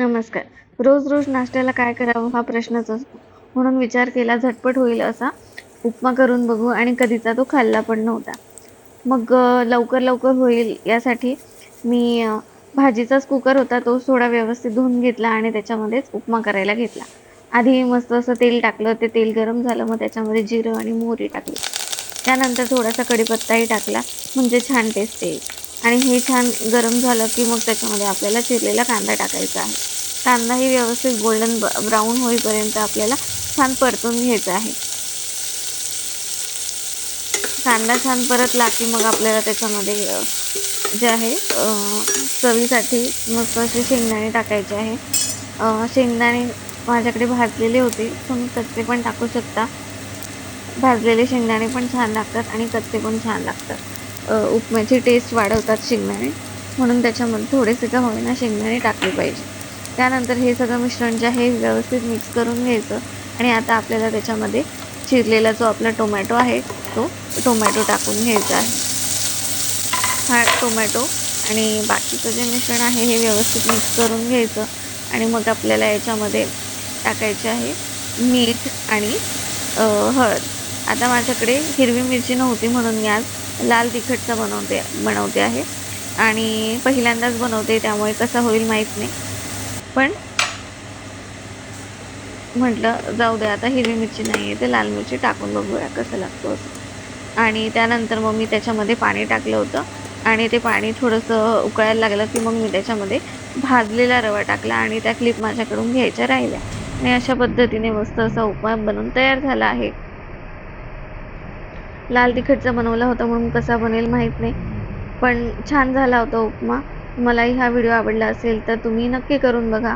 नमस्कार. रोज रोज नाश्त्याला काय करावं हा प्रश्नच असतो. म्हणून विचार केला झटपट होईल असा उपमा करून बघू आणि कधीचा तो खाल्ला पण नव्हता. मग लवकर लवकर होईल यासाठी मी भाजीचाच कुकर होता तो थोडा व्यवस्थित धुवून घेतला आणि त्याच्यामध्येच उपमा करायला घेतला. आधी मस्त असं तेल टाकलं, ते तेल गरम झालं, मग त्याच्यामध्ये जिरं आणि मोहरी टाकली. त्यानंतर थोडासा कढीपत्ताही टाकला, म्हणजे छान टेस्ट येईल. आणि हे छान गरम झालं की मग त्याच्यामध्ये आपल्याला चिरलेला कांदा टाकायचा आहे. कांदाही व्यवस्थित गोल्डन ब्राऊन होईपर्यंत आपल्याला छान परतून घ्यायचा आहे. कांदा छान परतला की मग आपल्याला त्याच्यामध्ये जे आहे चवीसाठी मस्त असे शेंगदाणे टाकायचे आहे. शेंगदाणे माझ्याकडे भाजलेले होते, तुम्ही कच्चे पण टाकू शकता. भाजलेले शेंगदाणे पण छान लागतात आणि कच्चे पण छान लागतात. उपम्याची टेस्ट वाढवतात शेंगदाणे, म्हणून त्याच्यामध्ये थोडेसे का होईना शेंगदाणे टाकले पाहिजे. त्यानंतर हे सगळं मिश्रण जे आहे व्यवस्थित मिक्स करून घ्यायचं आणि आता आपल्याला त्याच्यामध्ये चिरलेला जो आपला टोमॅटो आहे तो टोमॅटो टाकून घ्यायचा आहे. हा टोमॅटो आणि बाकीचं जे मिश्रण आहे हे व्यवस्थित मिक्स करून घ्यायचं आणि मग आपल्याला याच्यामध्ये टाकायचे आहे मीठ आणि हळद. आता माझ्याकडे हिरवी मिरची नव्हती म्हणून मी आज लाल तिखटचा बनवते आहे आणि पहिल्यांदाच बनवते, त्यामुळे कसा होईल माहीत नाही. पण म्हटलं जाऊ दे, आता हिरवी मिरची नाही आहे, ते लाल मिरची टाकून बघूया कसं लागतो असं. आणि त्यानंतर मग मी त्याच्यामध्ये पाणी टाकलं होतं आणि ते पाणी थोडंसं उकळायला लागलं की मग मी त्याच्यामध्ये भाजलेला रवा टाकला आणि त्या क्लिप माझ्याकडून घ्यायच्या राहिल्या आणि अशा पद्धतीने मस्त असा उपमा बनून तयार झाला आहे. लाल तिखटचा बनवला होता म्हणून कसा बनेल माहीत नाही, पण छान झाला होता उपमा. मलाही हा व्हिडिओ आवडला असेल तर तुम्ही नक्की करून बघा.